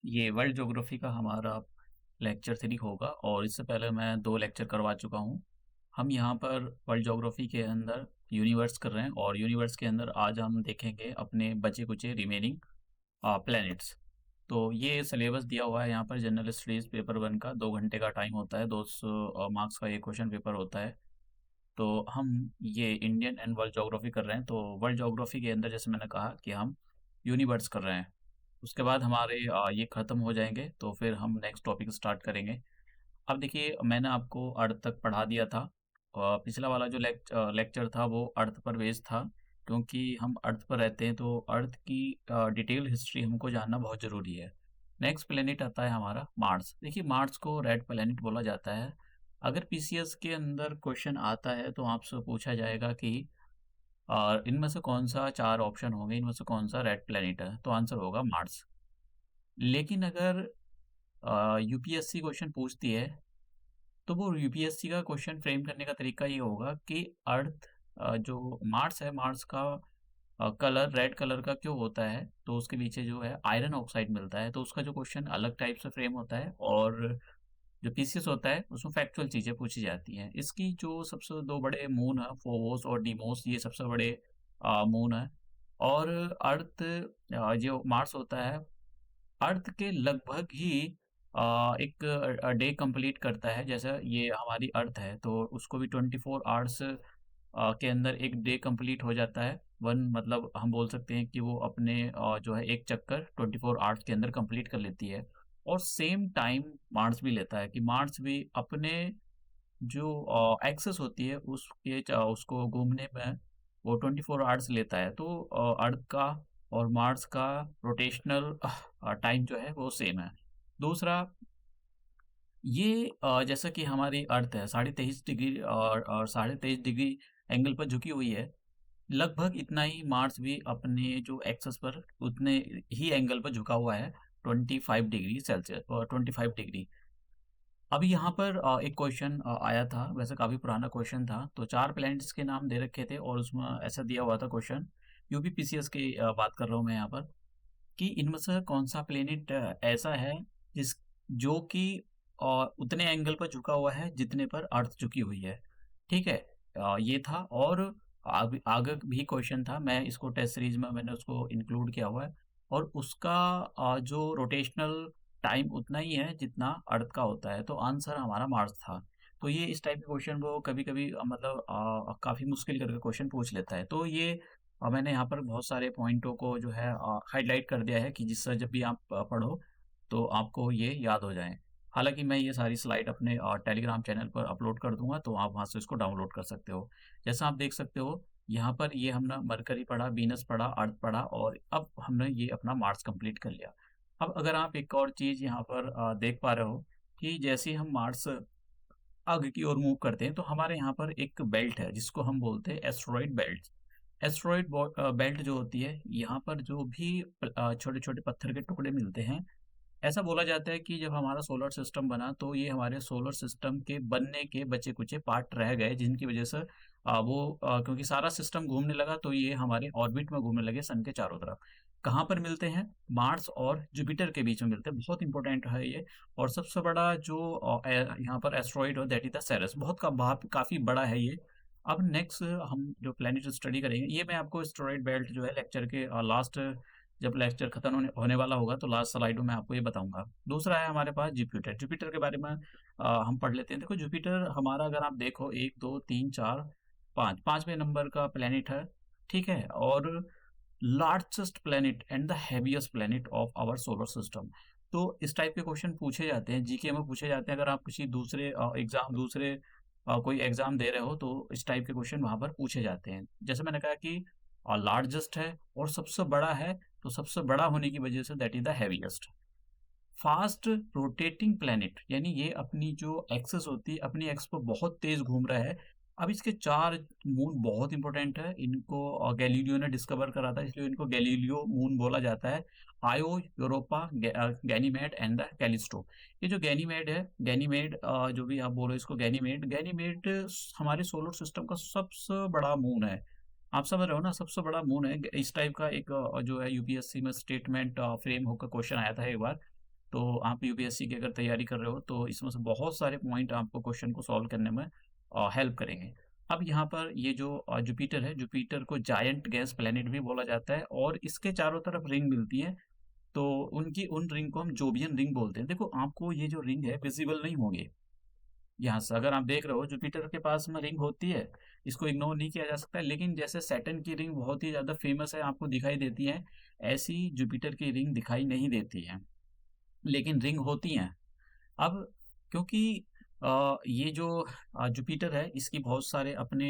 ये world geography का हमारा लेक्चर 3 होगा और इससे पहले मैं 2 लेक्चर करवा चुका हूँ। हम यहाँ पर वर्ल्ड ज्योग्राफी के अंदर यूनिवर्स कर रहे हैं और यूनिवर्स के अंदर आज हम देखेंगे अपने बचे-कुचे रिमेनिंग प्लैनेट्स। तो ये सिलेबस दिया हुआ है यहाँ पर जनरल स्टडीज़ पेपर 1 का 2 घंटे का टाइम होता है, 200 मार्क्स का ये क्वेश्चन पेपर होता है। तो हम ये इंडियन एंड वर्ल्ड ज्योग्राफी कर रहे हैं, तो वर्ल्ड ज्योग्राफी के अंदर जैसे मैंने कहा कि हम यूनिवर्स कर रहे हैं। उसके बाद हमारे ये खत्म हो जाएँगे, तो फिर हम नेक्स्ट टॉपिक स्टार्ट करेंगे। अब देखिए मैंने आपको अर्थ तक पढ़ा दिया था। पिछला वाला जो लेक्चर था वो अर्थ पर बेस्ड था, क्योंकि हम अर्थ पर रहते हैं तो अर्थ की डिटेल हिस्ट्री हमको जानना बहुत ज़रूरी है। नेक्स्ट प्लेनेट आता है हमारा मार्स। देखिए मार्स को रेड प्लेनेट बोला जाता है। अगर पीसीएस के अंदर क्वेश्चन आता है तो आपसे पूछा जाएगा कि इनमें से कौन-सा 4 ऑप्शन होंगे, इनमें से कौन-सा रेड प्लेनेट है? तो आंसर होगा मार्स। लेकिन अगर यूपीएससी क्वेश्चन पूछती है, तो वो यूपीएससी का क्वेश्चन फ्रेम करने का तरीका ये होगा कि अर्थ जो मार्स है, मार्स का कलर रेड कलर का क्यों होता है? तो उसके पीछे जो है आयरन ऑक्साइड मिलता है, तो उसका जो क्वेश्चन अलग टाइप से फ्रेम होता है और जो पीसीएस होता है, उसमें फैक्चुअल चीज़ें पूछी जाती हैं। इसकी जो सबसे 2 बड़े मून हैं, फोबोस और डीमोस, ये सबसे बड़े मून हैं और अर्थ जो मार्स होता है अर्थ के लगभग ही एक डे कंप्लीट करता है। जैसे ये हमारी अर्थ है तो उसको भी 24 आवर्स के अंदर एक डे कंप्लीट हो जाता है। 1 मतलब हम बोल सकते हैं कि वो अपने जो है एक चक्कर 24 आवर्स के अंदर कंप्लीट कर लेती है। और सेम टाइम मार्स भी लेता है कि मार्स भी अपने जो एक्सेस होती है उसको घूमने में वो 24 आवर्स लेता है। तो अर्थ का और मार्स का रोटेशनल टाइम जो है वो सेम है। दूसरा ये जैसा कि हमारी अर्थ है 23.5 डिग्री और 23.5 डिग्री एंगल पर झुकी हुई है, लगभग इतना ही मार्स भी अपने जो एक्सेस पर उतने ही एंगल पर झुका हुआ है, 25 डिग्री सेल्सियस और 25 डिग्री। अभी यहाँ पर एक क्वेश्चन आया था, वैसे काफ़ी पुराना क्वेश्चन था, तो 4 प्लैनेट्स के नाम दे रखे थे और उसमें ऐसा दिया हुआ था क्वेश्चन, यूपीपीसीएस की बात कर रहा हूँ मैं यहाँ पर, कि इनमें से कौन-सा प्लैनेट ऐसा है जिस जो कि उतने एंगल पर झुका हुआ है जितने पर अर्थ झुकी हुई है, ठीक है? ये था और आगे भी क्वेश्चन था, मैं इसको टेस्ट सीरीज़ में मैंने उसको इंक्लूड किया हुआ है और उसका जो रोटेशनल टाइम उतना ही है जितना अर्थ का होता है, तो आंसर हमारा मार्स था। तो ये इस टाइप के क्वेश्चन वो कभी-कभी मतलब काफ़ी मुश्किल करके क्वेश्चन पूछ लेता है। तो ये मैंने यहाँ पर बहुत सारे पॉइंटों को जो है हाइलाइट कर दिया है कि जिससे जब भी आप पढ़ो, तो आपको ये याद हो जाएँ। हालाँकि मैं ये सारी स्लाइड अपने टेलीग्राम चैनल पर अपलोड कर दूँगा, तो आप वहाँ से इसको डाउनलोड कर सकते हो। जैसा आप देख सकते हो, यहाँ पर ये हमने मरकरी पढ़ा, वीनस पढ़ा, अर्थ पढ़ा और अब हमने ये अपना मार्स कंप्लीट कर लिया। अब अगर आप एक और चीज़ यहाँ पर देख पा रहे हो कि जैसे ही हम मार्स आगे की ओर मूव करते हैं, तो हमारे यहाँ पर एक बेल्ट है, जिसको हम बोलते हैं एस्टेरॉयड बेल्ट। बेल्ट जो होती है, यहाँ पर जो भी छोटे-छोटे पत्थर के टुकड़े मिलते हैं, ऐसा बोला जाता है कि जब हमारा सोलर सिस्टम बना तो ये हमारे सोलर सिस्टम के बनने के बचे-कुचे पार्ट रह गए जिनकी वजह से क्योंकि सारा सिस्टम घूमने लगा तो ये हमारे ऑर्बिट में घूमने लगे सन के चारों तरफ। कहाँ पर मिलते हैं? मार्स और जुपिटर के बीच में मिलते हैं, बहुत इंपॉर्टेंट है ये। और सबसे बड़ा जो यहाँ पर एस्टेरॉइड है दैट इज़ द सेरेस, बहुत का भाप काफ़ी बड़ा है ये। अब नेक्स्ट हम जो प्लैनेट स्टडी करेंगे, ये मैं आपको एस्टेरॉइड बेल्ट जो है लेक्चर के लास्ट जब लेक्चर खत्म होने होने वाला होगा तो लास्ट स्लाइड में मैं आपको ये बताऊँगा। दूसरा है हमारे पास जुपिटर। जुपिटर के बारे में हम पढ़ लेते हैं। देखो जुपिटर हमारा अगर आप देखो 1, 2, 3, 4, 5 5वें नंबर का प्लैनेट है, ठीक है? और largest planet and the heaviest planet of our solar system. तो इस टाइप के क्वेश्चन पूछे जाते हैं, जीके में पूछे जाते हैं। अगर आप किसी दूसरे दूसरे कोई एग्ज़ाम दे रहे हो तो इस टाइप के क्वेश्चन वहाँ पर पूछे जाते हैं। जैसे मैंने कहा कि लार्जेस्ट है और सबसे बड़ा है, तो सबसे बड़ा होने की वजह say that is the heaviest. Fast rotating planet यानी ये अपनी जो एक्सिस होती है, अपनी एक्स पर बहुत तेज़ घूम रहा है। अब इसके 4 मून बहुत इंपॉर्टेंट है। इनको गैलीलियो ने डिस्कवर करा था इसलिए इनको गैलीलियो मून बोला जाता है। आयो, Europa, Ganymede and the Callisto. ये जो गैनीमेड है, गैनीमेड जो भी आप बोलो इसको गैनीमेड, गैनीमेड हमारे सोलर सिस्टम का सबसे बड़ा मून है। आप समझ रहे हो ना सबसे बड़ा मून है। इस टाइप का एक जो है यूपीएससी में स्टेटमेंट फ्रेम होकर क्वेश्चन आया था एक बार। तो आप यूपीएससी की अगर तैयारी कर रहे हो तो इसमें से बहुत सारे पॉइंट आपको क्वेश्चन को सॉल्व करने में हेल्प करेंगे। अब यहाँ पर ये जो जुपिटर है, जुपिटर को जायंट गैस प्लैनेट भी बोला जाता है और इसके चारों तरफ रिंग मिलती है, तो उनकी उन रिंग को हम जोवियन रिंग बोलते हैं। देखो आपको ये जो रिंग है विजिबल नहीं होंगे यहाँ से, अगर आप देख रहे हो जुपिटर के पास में रिंग होती है, इसको इग्नोर नहीं किया जा सकता, लेकिन जैसे सैटर्न की रिंग बहुत ही ज़्यादा फेमस है, आपको दिखाई देती है, ऐसी जुपिटर की रिंग दिखाई नहीं देती है, लेकिन रिंग होती हैं। अब क्योंकि ये जो जुपिटर है इसकी बहुत सारे अपने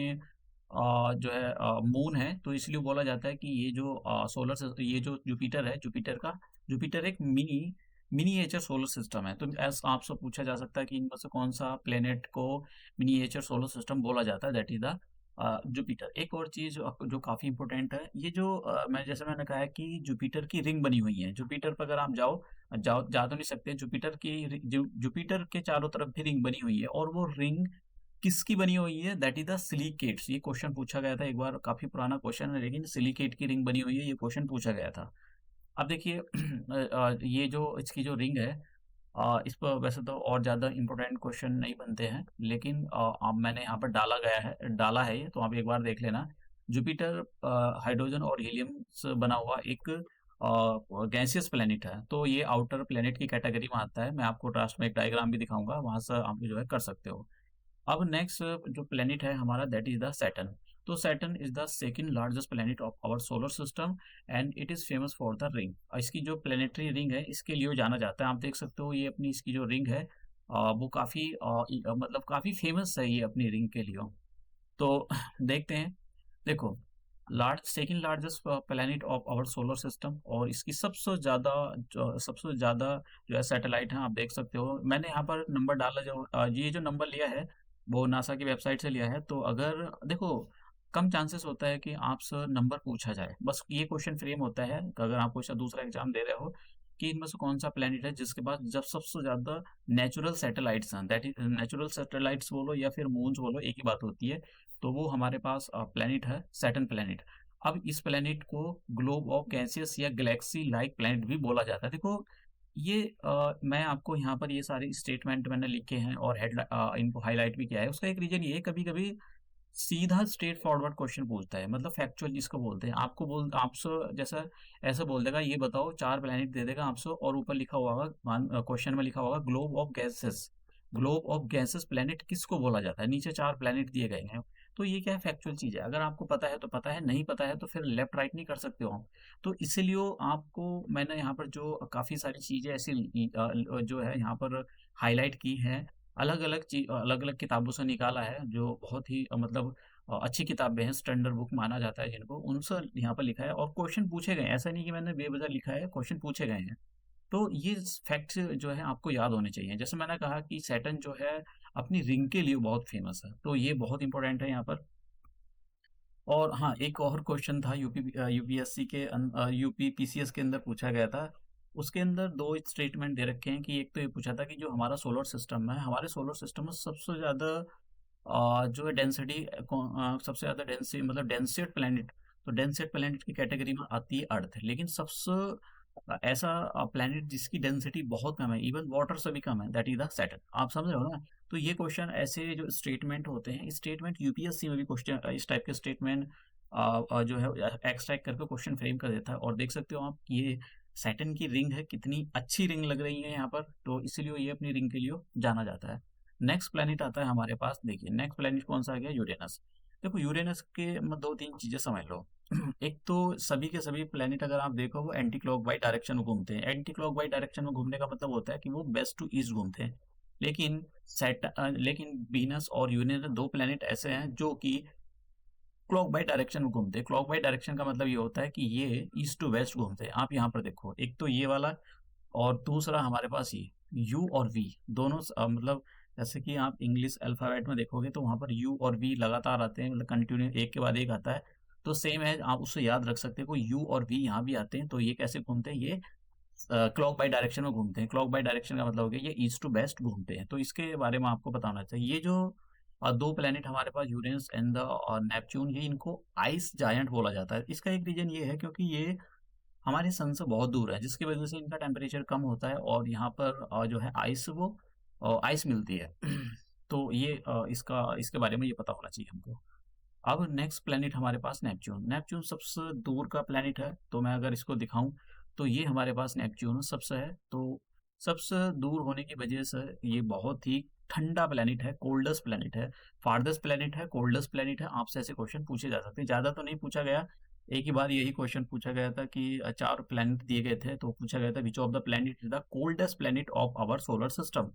जो है मून है, तो इसलिए बोला जाता है कि ये जो ये जो जुपिटर है, जुपिटर एक मिनिएचर सोलर सिस्टम है। तो ऐसा आपसे पूछा जा सकता है कि इनमें से कौन सा प्लेनेट को मिनिएचर सोलर सिस्टम बोला जाता है, दैट इज द जुपिटर। एक और चीज जो काफी इंपॉर्टेंट है, ये जो मैंने कहा है कि जुपिटर की रिंग बनी हुई है, जुपिटर पर अगर आप जा तो नहीं सकते, जुपिटर के चारों तरफ भी रिंग बनी हुई है, और वो रिंग किसकी बनी हुई है, दैट इज द सिलिकेट्स। ये क्वेश्चन पूछा गया था एक बार, काफी पुराना क्वेश्चन है, लेकिन सिलिकेट की रिंग बनी हुई है, ये क्वेश्चन पूछा गया था। अब देखिए ये जो इसकी जो रिंग है, इस पर वैसे तो और ज़्यादा इम्पोर्टेंट क्वेश्चन नहीं बनते हैं, लेकिन अब मैंने यहाँ पर डाला है ये, तो आप एक बार देख लेना। जुपिटर हाइड्रोजन और हीलियम से बना हुआ एक गैसियस प्लेनेट है, तो ये आउटर प्लेनेट की कैटेगरी में आता है। मैं आपको लास्ट में एक डायग्राम भी दिखाऊंगा, वहां से आप जो है कर सकते हो। अब नेक्स्ट जो प्लेनेट है हमारा, दैट इज द सैटर्न। तो Saturn is the second largest planet of our solar system and it is famous for the ring. इसकी जो प्लेनेटरी रिंग है इसके लिए जाना जाता है। आप देख सकते हो ये अपनी इसकी जो रिंग है वो काफी मतलब काफी फेमस है ये अपनी रिंग के लिए। तो देखते हैं, देखो second largest planet of our solar system, और इसकी सबसे ज्यादा जो है सैटेलाइट है, आप देख सकते हो। मैंने यहाँ पर नंबर डाला, जो ये जो नंबर लिया है वो नासा की वेबसाइट से लिया है। तो अगर देखो, कम चांसेस होता है कि आपसे नंबर पूछा जाए, बस ये क्वेश्चन फ्रेम होता है कि अगर आप कोई सा दूसरा एग्जाम दे रहे हो कि इनमें से कौन सा प्लेनेट है जिसके पास जब सबसे ज्यादा नेचुरल सैटेलाइट्स हैं, दैट इज नेचुरल सैटेलाइट्स बोलो या फिर मून्स बोलो, एक ही बात होती है। तो वो हमारे पास प्लेनेट है सैटर्न प्लेनेट। अब इस प्लेनेट को ग्लोब ऑफ गैसियस या गैलेक्सी लाइक प्लेनेट भी बोला जाता है। देखो ये मैं आपको यहाँ पर ये सारे स्टेटमेंट मैंने लिखे हैं और इनको हाईलाइट भी किया है। उसका एक रीजन ये है, कभी कभी सीधा स्ट्रेट फॉरवर्ड क्वेश्चन पूछता है, मतलब फैक्चुअल जिसको बोलते हैं, आपसे जैसा ऐसा बोल देगा, ये बताओ, चार प्लेनेट दे देगा आपसे, और ऊपर लिखा हुआ होगा, क्वेश्चन में लिखा होगा ग्लोब ऑफ गैसेस प्लेनेट किसको बोला जाता है, नीचे चार प्लेनेट दिए गए हैं। तो ये क्या है, फैक्चुअल चीज है। अगर आपको पता है तो पता है, नहीं पता है तो फिर लेफ्ट राइट नहीं कर सकते हो आप। तो इसीलिए आपको मैंने यहाँ पर जो काफी सारी चीजें ऐसी जो है यहाँ पर हाईलाइट की है, अलग अलग किताबों से निकाला है, जो बहुत ही मतलब अच्छी किताबें हैं, स्टैंडर्ड बुक माना जाता है जिनको, उनसे यहाँ पर लिखा है, और क्वेश्चन पूछे गए हैं। ऐसा नहीं कि मैंने बेवजह लिखा है, क्वेश्चन पूछे गए हैं। तो ये फैक्ट्स जो है आपको याद होने चाहिए। जैसे मैंने कहा कि सैटर्न जो है अपनी रिंग के लिए बहुत फेमस है, तो ये बहुत इंपॉर्टेंट है यहाँ पर। और हाँ, एक और क्वेश्चन था यूपीएससी के यूपी पीसीएस के अंदर पूछा गया था। उसके अंदर दो स्टेटमेंट दे रखे हैं कि एक तो ये पूछा था कि जो हमारा सोलर सिस्टम है, हमारे सोलर सिस्टम में सबसे ज़्यादा जो है डेंसिटी, सबसे ज़्यादा डेंसिटी मतलब डेंसेट प्लैनेट, तो डेंसेट प्लैनेट की कैटेगरी में आती है अर्थ। लेकिन सबसे ऐसा प्लैनेट जिसकी डेंसिटी बहुत कम है, इवन वाटर से भी कम है, दैट इज द सैटर्न। आप समझ रहे हो ना। तो ये क्वेश्चन, ऐसे जो स्टेटमेंट होते हैं, स्टेटमेंट यूपीएससी में भी क्वेश्चन इस टाइप के स्टेटमेंट जो है एक्सट्रैक्ट करके क्वेश्चन फ्रेम कर देता है। और देख सकते हो आप ये सैटर्न की रिंग है, कितनी अच्छी रिंग लग रही है यहाँ पर, तो इसीलिए ये अपनी रिंग के लिए जाना जाता है। नेक्स्ट प्लेनेट आता है हमारे पास, देखिए नेक्स्ट प्लेनेट कौन सा आ गया, यूरेनस। देखो यूरेनस के दो तीन चीजें समझ लो। एक तो सभी के सभी प्लेनेट अगर आप देखो वो एंटी क्लॉकवाइज डायरेक्शन में घूमते हैं। एंटी क्लॉकवाइज डायरेक्शन में घूमने का मतलब होता है कि वो वेस्ट टू ईस्ट घूमते हैं। लेकिन वीनस और यूरेनस दो प्लेनेट ऐसे हैं जो कि क्लॉकवाइज डायरेक्शन में घूमते हैं। क्लॉकवाइज डायरेक्शन का मतलब ये होता है कि ये ईस्ट टू वेस्ट घूमते हैं। आप यहाँ पर देखो, एक तो ये वाला, और दूसरा हमारे पास ये यू और वी दोनों मतलब जैसे कि आप इंग्लिश अल्फाबेट में देखोगे तो वहां पर यू और वी लगातार आते हैं, मतलब कंटिन्यू एक के बाद एक आता है। तो सेम है, आप उससे याद रख सकते हो, यू और वी यहाँ भी आते हैं। तो ये कैसे घूमते हैं, ये क्लॉक बाई डायरेक्शन में घूमते हैं। क्लॉक बाई डायरेक्शन का मतलब हो गया ये ईस्ट टू वेस्ट घूमते हैं। तो इसके बारे में आपको बताना चाहिए। ये जो दो प्लेनेट हमारे पास, यूरेनस एंड द नेपच्यून, ये इनको आइस जायंट बोला जाता है। इसका एक रीजन ये है क्योंकि ये हमारे सन से बहुत दूर है, जिसकी वजह से इनका टेम्परेचर कम होता है और यहाँ पर जो है आइस वो आइस मिलती है। तो ये इसके बारे में ये पता होना चाहिए हमको। अब नेक्स्ट प्लैनेट हमारे पास नेपच्यून। नेपच्यून सबसे दूर का प्लैनेट है, तो मैं अगर इसको दिखाऊं तो ये हमारे पास नेपच्यून सबसे है। तो सबसे दूर होने की वजह से ये बहुत ही ठंडा प्लैनेट है, कोल्डेस्ट प्लैनेट है, फार्देस्ट प्लैनेट है, कोल्डेस्ट प्लैनेट है। आपसे ऐसे क्वेश्चन पूछे जा सकते हैं, ज़्यादा तो नहीं पूछा गया। एक ही बार यही क्वेश्चन पूछा गया था कि 4 प्लैनेट दिए गए थे, तो पूछा गया था which of the planet is the coldest planet of our solar system.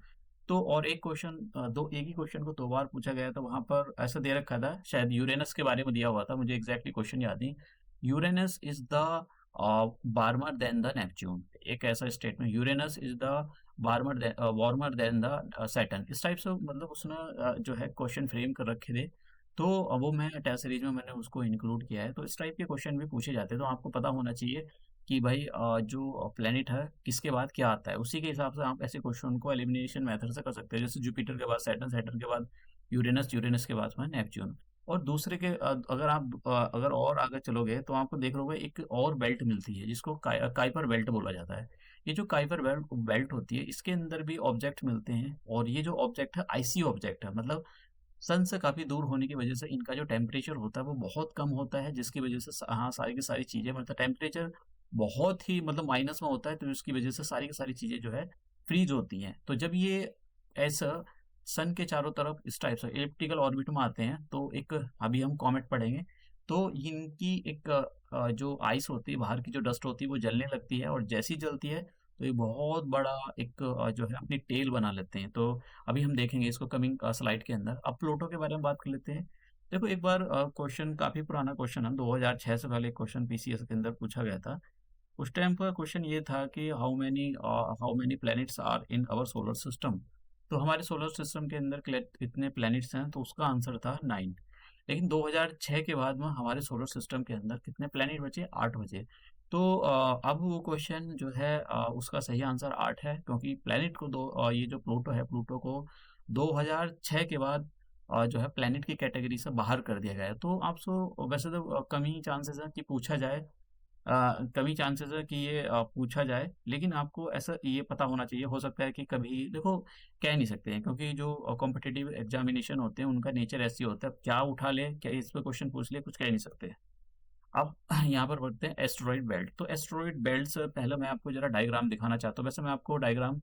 तो और एक क्वेश्चन दो एक ही क्वेश्चन को 2 बार पूछा गया था, वहां पर ऐसा दे रखा था, शायद यूरेनस के बारे में दिया हुआ था, मुझे एग्जैक्टली क्वेश्चन याद नहीं। Uranus is the warmer than the Neptune, एक ऐसा statement, Uranus is the warmer than the Saturn, इस टाइप से मतलब उसने जो है क्वेश्चन फ्रेम कर रखे थे। तो वो मैं टेस्ट सीरीज में मैंने उसको इंक्लूड किया है। तो इस टाइप के क्वेश्चन भी पूछे जाते हैं, तो आपको पता होना चाहिए कि भाई जो प्लेनेट है किसके बाद क्या आता है, उसी के हिसाब से आप ऐसे क्वेश्चन को एलिमिनेशन मेथड से कर सकते हैं। जैसे जुपिटर के बाद सैटर्न, सैटर्न के बाद यूरेनस, यूरेनस के बाद में नेपच्यून। और दूसरे के अगर आप अगर और आगे चलोगे तो आपको देख लोगे एक और बेल्ट मिलती है जिसको काइपर बेल्ट बोला जाता है। ये जो काइपर बेल्ट बेल्ट होती है, इसके अंदर भी ऑब्जेक्ट मिलते हैं, और ये जो ऑब्जेक्ट है आईसी ऑब्जेक्ट है, मतलब सन से काफ़ी दूर होने की वजह से इनका जो टेम्परेचर होता है वो बहुत कम होता है, जिसकी वजह से हाँ सारी की सारी चीज़ें, मतलब टेम्परेचर बहुत ही मतलब माइनस में होता है, तो इसकी वजह से सारी की सारी चीज़ें जो है फ्रीज होती हैं। तो जब ये ऐसा सन के चारों तरफ इस टाइप से एलिप्टिकल ऑर्बिट में आते हैं, तो एक अभी हम कॉमेट पढ़ेंगे, तो इनकी एक जो आइस होती है, बाहर की जो डस्ट होती है वो जलने लगती है, और जैसी जलती है तो ये बहुत बड़ा एक जो है अपनी टेल बना लेते हैं। तो अभी हम देखेंगे इसको कमिंग स्लाइड के अंदर। अब प्लूटो के बारे में बात कर लेते हैं। देखो एक बार क्वेश्चन, काफ़ी पुराना क्वेश्चन है, 2006 से पहले क्वेश्चन पीसीएस के अंदर पूछा गया था। उस टाइम पर क्वेश्चन ये था कि how many planets are in our solar system. तो हमारे सोलर सिस्टम के अंदर कितने प्लैनेट्स हैं, तो उसका आंसर था 9। लेकिन 2006 के बाद में हमारे सोलर सिस्टम के अंदर कितने प्लैनेट बचे, 8 बचे। तो अब वो क्वेश्चन जो है उसका सही आंसर 8 है, क्योंकि प्लैनेट को ये जो प्लूटो है, प्लूटो को 2006 के बाद जो है प्लैनेट की कैटेगरी से बाहर कर दिया गया है। तो आपसे वैसे तो कम ही चांसेस है कि पूछा जाए, कम ही चांसेस है कि ये पूछा जाए, लेकिन आपको ऐसा ये पता होना चाहिए। हो सकता है कि कभी देखो, कह नहीं सकते हैं, क्योंकि जो कॉम्पिटिटिव एग्जामिनेशन होते हैं उनका नेचर ऐसी होता है, क्या उठा ले, क्या इस पे क्वेश्चन पूछ ले, कुछ कह नहीं सकते। अब यहाँ पर बढ़ते हैं एस्टेरॉइड बेल्ट। तो एस्टेरॉइड बेल्ट से पहले मैं आपको जरा डायग्राम दिखाना चाहता हूँ। वैसे मैं आपको डायग्राम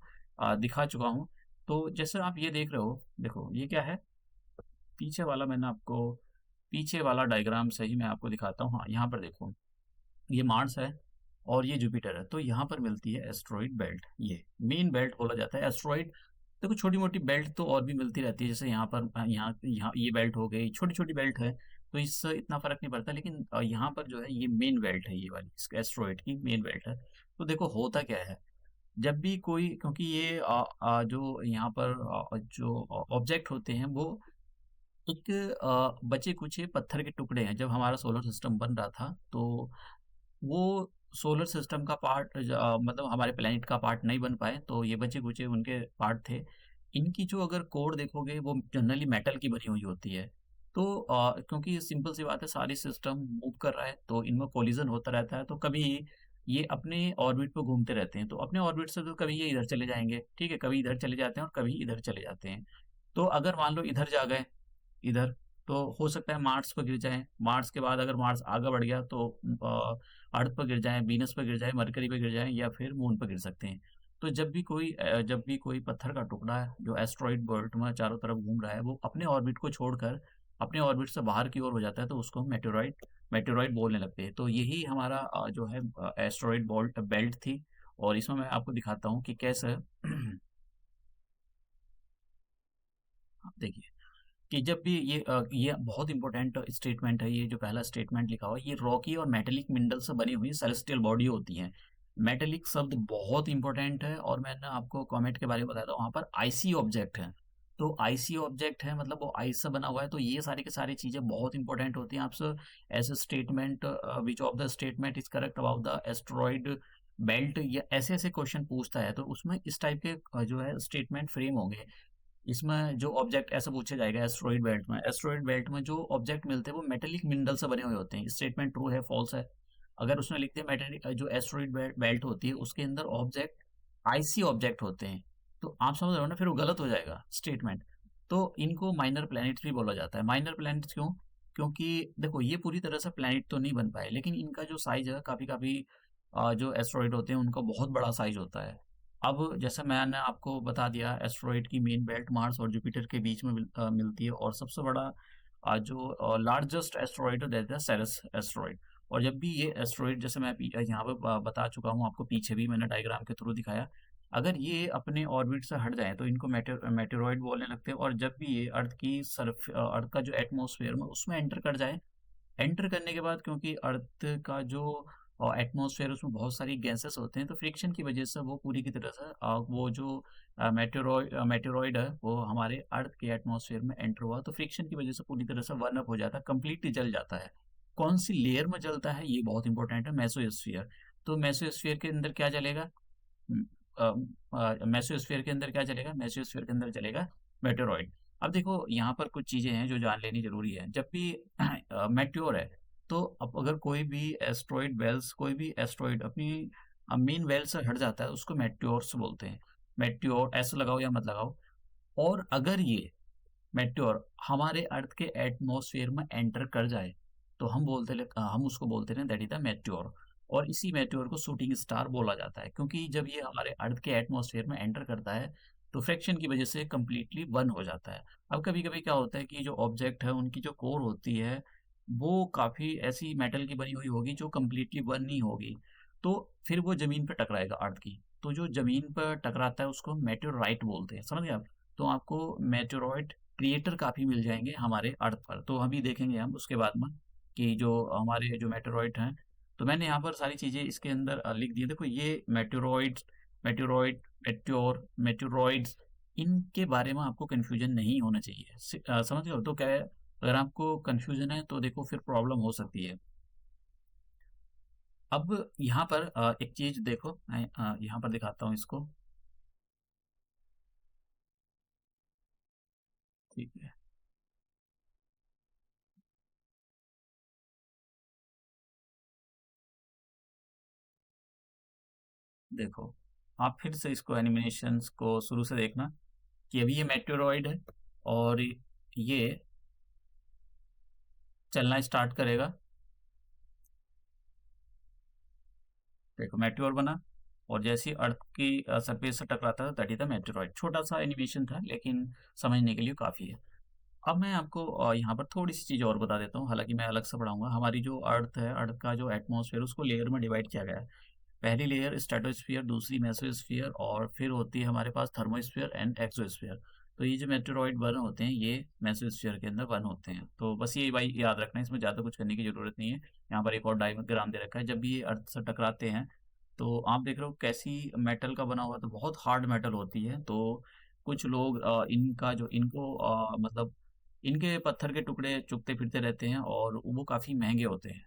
दिखा चुका हूँ। तो जैसे आप ये देख रहे हो, देखो ये क्या है, पीछे वाला मैंने आपको, पीछे वाला डायग्राम से ही मैं आपको दिखाता हूँ। हाँ, यहाँ पर देखो, ये मार्स है और ये जुपिटर है, तो यहाँ पर मिलती है एस्ट्रॉइड बेल्ट, ये मेन बेल्ट बोला जाता है एस्ट्रॉइड। देखो छोटी मोटी बेल्ट तो और भी मिलती रहती है, जैसे यहाँ पर यहाँ यहाँ ये बेल्ट हो गई, छोटी छोटी बेल्ट है, तो इससे इतना फर्क नहीं पड़ता। लेकिन यहाँ पर जो है ये मेन बेल्ट है, ये वाली एस्ट्रॉइड की मेन बेल्ट है। तो देखो होता क्या है, जब भी कोई, क्योंकि ये जो यहाँ पर जो ऑब्जेक्ट होते हैं वो एक बचे कुछ पत्थर के टुकड़े हैं। जब हमारा सोलर सिस्टम बन रहा था, तो वो सोलर सिस्टम का पार्ट मतलब हमारे प्लेनेट का पार्ट नहीं बन पाए, तो ये बचे कुचे उनके पार्ट थे। इनकी जो अगर कोर देखोगे वो जनरली मेटल की बनी हुई होती है। तो क्योंकि सिंपल सी बात है, सारी सिस्टम मूव कर रहा है तो इनमें कोलिजन होता रहता है, तो कभी ये अपने ऑर्बिट पे घूमते रहते हैं। तो अपने ऑर्बिट से तो कभी ये इधर चले जाएंगे, ठीक है, कभी इधर चले जाते हैं और कभी इधर चले जाते हैं। तो अगर मान लो इधर जा गए, इधर, तो हो सकता है मार्स पर गिर जाएँ। मार्स के बाद अगर मार्स आगे बढ़ गया तो अर्थ पर गिर जाएँ, वीनस पे गिर जाएँ, मरकरी पे गिर जाएँ, या फिर मून पे गिर सकते हैं। तो जब भी कोई पत्थर का टुकड़ा है जो एस्टेरॉइड बेल्ट में चारों तरफ घूम रहा है, वो अपने ऑर्बिट को छोड़कर अपने ऑर्बिट से बाहर की ओर हो जाता है, तो उसको हम मेटेरॉइड मेटेरॉइड बोलने लगते हैं। तो यही हमारा जो है एस्टेरॉइड बोल्ट बेल्ट थी, और इसमें मैं आपको दिखाता हूँ कि कैसे देखिए कि जब भी ये बहुत इंपॉर्टेंट स्टेटमेंट है, ये जो पहला स्टेटमेंट लिखा हुआ है, ये रॉकी और मेटेलिक मिनरल से बनी हुई सेलेस्टियल बॉडी होती हैं। मेटेलिक शब्द बहुत इंपॉर्टेंट है, और मैंने आपको कॉमेट के बारे में बताया था, वहाँ पर आईसी ऑब्जेक्ट है। तो आईसी ऑब्जेक्ट है मतलब वो आइस से बना हुआ है, तो ये सारी की सारी चीज़ें बहुत इंपॉर्टेंट होती हैं आपसे। As a statement, which of the statement is correct about the asteroid belt, या ऐसे ऐसे क्वेश्चन पूछता है, तो उसमें इस टाइप के जो है स्टेटमेंट फ्रेम होंगे। इसमें जो ऑब्जेक्ट ऐसा पूछा जाएगा, एस्ट्रॉइड बेल्ट में जो ऑब्जेक्ट मिलते हैं वो मेटेलिक मिनरल से बने हुए होते हैं, स्टेटमेंट ट्रू है फॉल्स है। अगर उसने लिख दिया मेटेरिक जो एस्टेरॉइड बेल्ट होती है उसके अंदर ऑब्जेक्ट आइसी ऑब्जेक्ट होते हैं, तो आप समझ रहे हो ना, फिर वो गलत हो जाएगा स्टेटमेंट। तो इनको माइनर प्लैनेट्स भी बोला जाता है। माइनर प्लैनेट्स क्यों? क्योंकि देखो ये पूरी तरह से प्लैनेट तो नहीं बन पाए, लेकिन इनका जो साइज है काफी काफी जो एस्टेरॉइड होते हैं उनका बहुत बड़ा साइज होता है। अब जैसे मैंने आपको बता दिया, एस्टेरॉइड की मेन बेल्ट मार्स और जुपिटर के बीच में मिलती है, और सबसे बड़ा जो लार्जेस्ट एस्टेरॉइड है दैट इज सेरेस एस्टेरॉइड। और जब भी ये एस्टेरॉइड, जैसे मैं यहाँ पे बता चुका हूँ आपको, पीछे भी मैंने डायग्राम के थ्रू दिखाया, अगर ये अपने ऑर्बिट से हट जाए तो इनको मेटेरॉइड बोलने लगते हैं। और जब भी ये अर्थ का जो एटमॉस्फेयर में उसमें एंटर कर जाए, एंटर करने के बाद, क्योंकि अर्थ का जो एटमॉस्फेयर उसमें बहुत सारी गैसेस होते हैं, तो फ्रिक्शन की वजह से वो पूरी की तरह से वो जो मेटेरॉइड है वो हमारे अर्थ के एटमॉस्फेयर में एंटर हुआ, तो फ्रिक्शन की वजह से पूरी तरह से बर्न अप हो जाता है, कंप्लीटली जल जाता है। कौन सी लेयर में जलता है ये बहुत इंपॉर्टेंट है, मेसोस्फीयर। तो मेसोस्फीयर के अंदर क्या जलेगा? मेसोस्फीयर के अंदर क्या चलेगा? मेसोस्फीयर के अंदर चलेगा मेटेरॉइड। अब देखो यहाँ पर कुछ चीजें हैं जो जान लेनी जरूरी है। जब भी मेट्योर है, तो अब अगर कोई भी एस्ट्रॉइड अपनी मेन वेल से हट जाता है, उसको मेट्योर्स बोलते हैं। मेट्योर ऐसे लगाओ या मत लगाओ। और अगर ये मेट्योर हमारे अर्थ के एटमॉस्फेयर में एंटर कर जाए, तो हम उसको बोलते हैं दैट इज द मेट्योर। और इसी मेट्योर को शूटिंग स्टार बोला जाता है, क्योंकि जब ये हमारे अर्थ के एटमॉस्फेयर में एंटर करता है तो फ्रैक्शन की वजह से कंप्लीटली बर्न हो जाता है। अब कभी कभी क्या होता है कि जो ऑब्जेक्ट है उनकी जो कोर होती है वो काफी ऐसी मेटल की बनी हुई होगी जो कंप्लीटली बर्न नहीं होगी, तो फिर वो जमीन पर टकराएगा अर्थ की। तो जो जमीन पर टकराता है उसको मेटेओराइट बोलते हैं, समझ गए आप? तो आपको मेटेओराइट क्रिएटर काफी मिल जाएंगे हमारे अर्थ पर, तो अभी देखेंगे हम उसके बाद में कि जो हमारे जो मेटेरॉइड हैं। तो मैंने यहाँ पर सारी चीजें इसके अंदर लिख दी है। देखो ये मेटेरॉइड्स, मेटेरॉइड, मेटेरॉइड्स, इनके बारे में आपको कंफ्यूजन नहीं होना चाहिए। समझ गए हो? तो क्या है, अगर आपको कंफ्यूजन है तो देखो फिर प्रॉब्लम हो सकती है। अब यहाँ पर एक चीज देखो, मैं यहाँ पर दिखाता हूँ इसको। ठीक है, देखो आप फिर से इसको एनिमेशंस को शुरू से देखना कि अभी ये मेटेoroid है और ये चलना स्टार्ट करेगा। देखो मेटेओर बना, और जैसे ही अर्थ की सरफेस से टकराता था दैट इज द मेटेoroid। छोटा सा एनिमेशन था लेकिन समझने के लिए काफ़ी है। अब मैं आपको यहाँ पर थोड़ी सी चीज़ और बता देता हूँ, हालांकि मैं अलग से पढ़ाऊंगा। हमारी जो अर्थ है, अर्थ का जो एटमॉस्फेयर, उसको लेयर में डिवाइड किया गया है। पहली लेयर स्ट्रेटोस्फियर, दूसरी मेसोस्फियर, और फिर होती है हमारे पास थर्मोस्फियर एंड एक्सोस्फियर। तो ये जो मेटेरॉइड बर्न होते हैं ये मेसोस्फियर के अंदर बर्न होते हैं। तो बस ये भाई याद रखना है, इसमें ज़्यादा कुछ करने की ज़रूरत नहीं है। यहाँ पर एक और डायग्राम दे रखा है, जब भी ये अर्थ से टकराते हैं तो आप देख रहे हो कैसी मेटल का बना हुआ, तो बहुत हार्ड मेटल होती है। तो कुछ लोग इनका जो इनको मतलब इनके पत्थर के टुकड़े चुगते फिरते रहते हैं और वो काफ़ी महंगे होते हैं।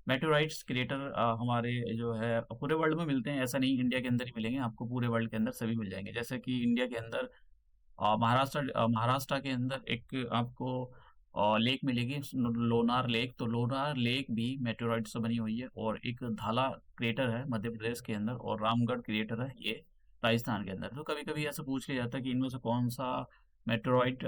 मेटेओराइट्स क्रिएटर हमारे जो है पूरे वर्ल्ड में मिलते हैं, ऐसा नहीं इंडिया के अंदर ही मिलेंगे आपको, पूरे वर्ल्ड के अंदर सभी मिल जाएंगे। जैसे कि इंडिया के अंदर महाराष्ट्र के अंदर एक आपको लेक मिलेगी, लोनार लेक। तो लोनार लेक भी मेटेओराइट से बनी हुई है। और एक धाला क्रेटर है मध्य प्रदेश के अंदर, और रामगढ़ क्रेटर है ये राजस्थान के अंदर। तो कभी कभी ऐसा पूछ लिया जाता है कि इनमें से कौन सा मेटेओराइट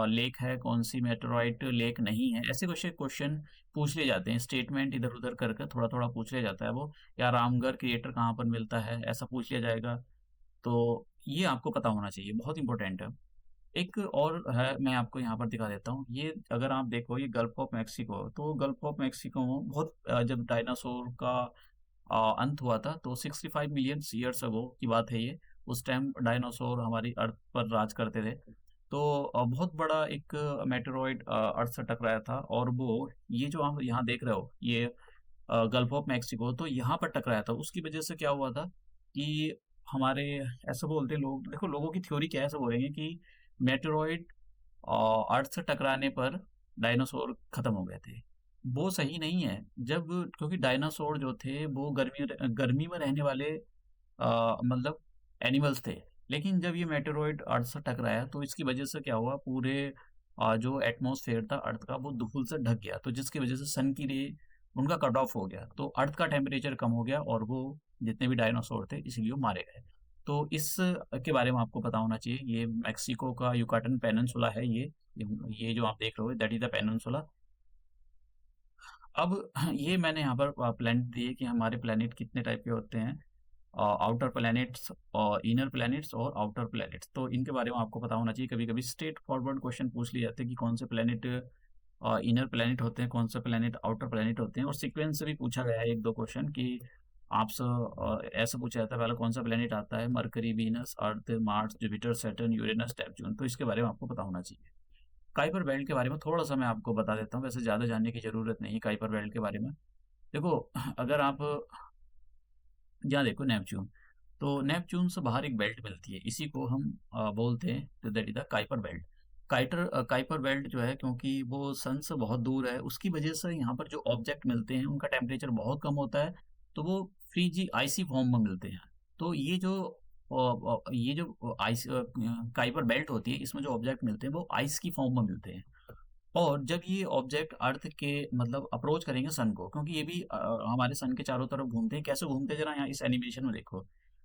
लेक है, कौन सी मेटेओराइट लेक नहीं है, ऐसे कुछ क्वेश्चन पूछ लिए जाते हैं। स्टेटमेंट इधर उधर करके थोड़ा थोड़ा पूछ लिया जाता है वो, या रामगढ़ क्रिएटर कहाँ पर मिलता है ऐसा पूछ लिया जाएगा। तो ये आपको पता होना चाहिए, बहुत इंपॉर्टेंट है। एक और है, मैं आपको यहाँ पर दिखा देता हूँ। ये अगर आप देखो, ये गल्फ ऑफ मैक्सिको। तो गल्फ ऑफ मैक्सिको में बहुत जब डायनासोर का अंत हुआ था, तो 65 मिलियन ईयर्स अगो की बात है ये। उस टाइम डायनासोर हमारी अर्थ पर राज करते थे। तो बहुत बड़ा एक मेटेरॉइड अर्थ से टकराया था, और वो ये जो आप यहाँ देख रहे हो, ये गल्फ ऑफ मैक्सिको, तो यहाँ पर टकराया था। उसकी वजह से क्या हुआ था कि हमारे, ऐसा बोलते हैं लोग, देखो लोगों की थ्योरी क्या है, ऐसा बोलेंगे कि मेटेरॉइड अर्थ से टकराने पर डायनासोर खत्म हो गए थे। वो सही नहीं है। जब, क्योंकि डायनासोर जो थे वो गर्मी में रहने वाले मतलब एनिमल्स थे। लेकिन जब ये मेटेरॉइड अर्थ से टकराया तो इसकी वजह से क्या हुआ, पूरे जो एटमॉस्फेयर था अर्थ का वो धूल से ढक गया, तो जिसकी वजह से सन की रे उनका कट ऑफ हो गया, तो अर्थ का टेम्परेचर कम हो गया और वो जितने भी डायनासोर थे इसीलिए वो मारे गए। तो इस के बारे में आपको पता होना चाहिए। ये मेक्सिको का युकाटन पेनिनसुला है ये जो आप देख रहे हो दैट इज़ द पेनिनसुला। अब ये मैंने यहाँ पर प्लैनेट दिए कि हमारे प्लैनेट कितने टाइप के होते हैं। आउटर प्लैनेट्स और इनर प्लैनेट्स और आउटर प्लैनेट्स, तो इनके बारे में आपको पता होना चाहिए। कभी-कभी स्ट्रेट फॉरवर्ड क्वेश्चन पूछ लिए जाते हैं कि कौन से प्लैनेट इनर प्लैनेट होते हैं, कौन से प्लैनेट आउटर प्लैनेट होते हैं, और सीक्वेंस से भी पूछा गया है 1-2 क्वेश्चन कि आपसे ऐसा पूछा जाता है पहले कौन सा प्लैनेट आता है, Mercury, Venus, Earth, Mars, Jupiter, Saturn, Uranus, Neptune, तो इसके बारे में आपको पता होना चाहिए। काइपर बेल्ट के बारे में थोड़ा-सा मैं आपको बता देता हूँ, वैसे ज़्यादा जानने की ज़रूरत नहीं है काइपर बेल्ट के बारे में। देखो, अगर आप यहाँ देखो नेपच्यून, तो नेपच्यून से बाहर एक बेल्ट मिलती है, इसी को हम बोलते हैं तो that is the Kuiper belt. Kuiper belt जो है क्योंकि वो सन से बहुत दूर है, उसकी वजह से यहाँ पर जो ऑब्जेक्ट मिलते हैं उनका टेम्परेचर बहुत कम होता है, तो वो फ्रीज़ी आइसी फॉर्म में मिलते हैं। तो ये जो काइपर बेल्ट होती है, इसमें जो ऑब्जेक्ट मिलते हैं वो आइस की फॉर्म में मिलते हैं। और जब ये ऑब्जेक्ट अर्थ के मतलब अप्रोच करेंगे सन को, क्योंकि ये भी हमारे सन के चारों तरफ घूमते हैं। कैसे घूमते हैं जरा यहाँ इस एनिमेशन में देखो।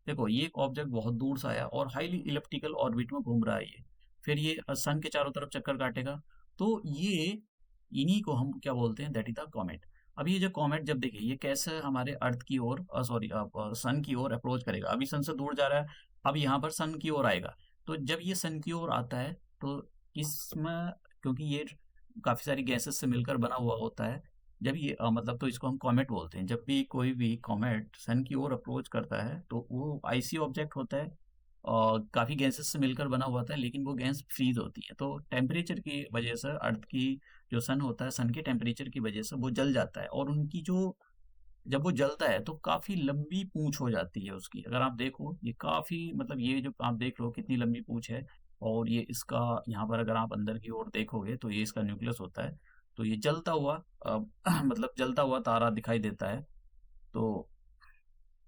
देखो, ये एक ऑब्जेक्ट बहुत दूर से आया और हाईली इलिप्टिकल ऑर्बिट में घूम रहा है ये। फिर ये सन के चारों तरफ चक्कर काटेगा। तो ये इन्हीं को हम क्या बोलते हैं, दैट इज द कॉमेट। अब ये जो कॉमेट जब देखिए ये कैसे हमारे अर्थ की ओर सॉरी सन की ओर अप्रोच करेगा। अभी सन से दूर जा रहा है, अब यहाँ पर सन की ओर आएगा। तो जब ये सन की ओर आता है तो इसमें, क्योंकि ये काफ़ी सारी गैसेस से मिलकर बना हुआ होता है। जब ये मतलब तो इसको हम कॉमेट बोलते हैं। जब भी कोई भी कॉमेट सन की ओर अप्रोच करता है तो वो आइसी ऑब्जेक्ट होता है और काफ़ी गैसेस से मिलकर बना हुआ होता है, लेकिन वो गैस फ्रीज होती है। तो टेम्परेचर की वजह से अर्थ की जो सन होता है, सन के टेम्परेचर की वजह से वो जल जाता है, और उनकी जो जब वो जलता है तो काफ़ी लंबी पूँछ हो जाती है उसकी। अगर आप देखो ये काफ़ी मतलब ये जो आप देख रहे हो कितनी लंबी पूँछ है, और ये इसका यहाँ पर अगर आप अंदर की ओर देखोगे तो ये इसका न्यूक्लियस होता है। तो ये जलता हुआ मतलब जलता हुआ तारा दिखाई देता है। तो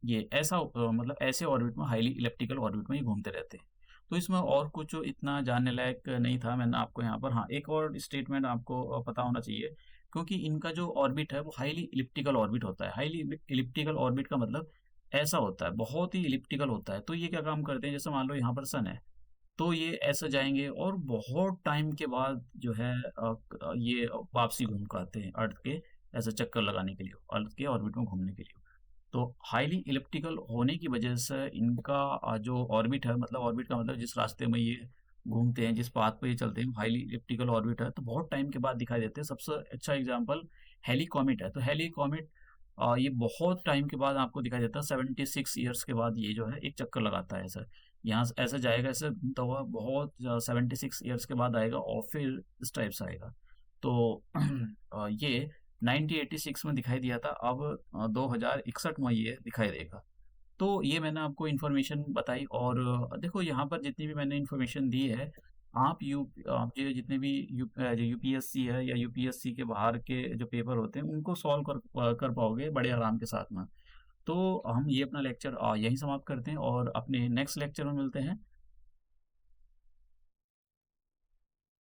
ये ऐसा मतलब ऐसे ऑर्बिट में हाईली इलिप्टिकल ऑर्बिट में ये घूमते रहते हैं। तो इसमें और कुछ इतना जानने लायक नहीं था। मैंने आपको यहाँ पर हाँ, एक और स्टेटमेंट आपको पता होना चाहिए, क्योंकि इनका जो ऑर्बिट है वो हाईली इलिप्टिकल ऑर्बिट होता है। हाईली इलिप्टिकल ऑर्बिट का मतलब ऐसा होता है, बहुत ही इलिप्टिकल होता है। तो ये क्या काम करते हैं, जैसे मान लो यहाँ पर सन है, तो ये ऐसे जाएँगे और बहुत टाइम के बाद जो है ये वापसी घूम के आते हैं अर्थ के ऐसे चक्कर लगाने के लिए, अर्थ के ऑर्बिट में घूमने के लिए। तो हाईली इलिप्टिकल होने की वजह से इनका जो ऑर्बिट है, मतलब ऑर्बिट का मतलब जिस रास्ते में ये घूमते हैं, जिस पाथ पे ये चलते हैं, हाईली इलिप्टिकल ऑर्बिट है, तो बहुत टाइम के बाद दिखाई देते हैं। सबसे अच्छा एग्जांपल हेली कॉमेट है। तो हेली कॉमेट ये बहुत टाइम के बाद आपको दिखाई देता है, 76 ईयर्स के बाद ये जो है एक चक्कर लगाता है ऐसा। यहाँ से ऐसे जाएगा, ऐसे घूमता हुआ बहुत 76 ईयर्स के बाद आएगा और फिर इस टाइप से आएगा। तो ये 1986 में दिखाई दिया था, अब 2061 में ये दिखाई देगा। तो ये मैंने आपको इन्फॉर्मेशन बताई, और देखो यहाँ पर जितनी भी मैंने इन्फॉर्मेशन दी है, आप ये जितने भी जो यूपीएससी है या यूपीएससी के बाहर के जो पेपर होते हैं उनको सॉल्व कर पाओगे बड़े आराम के साथ में। तो हम ये अपना लेक्चर यहीं समाप्त करते हैं और अपने नेक्स्ट लेक्चर में मिलते हैं।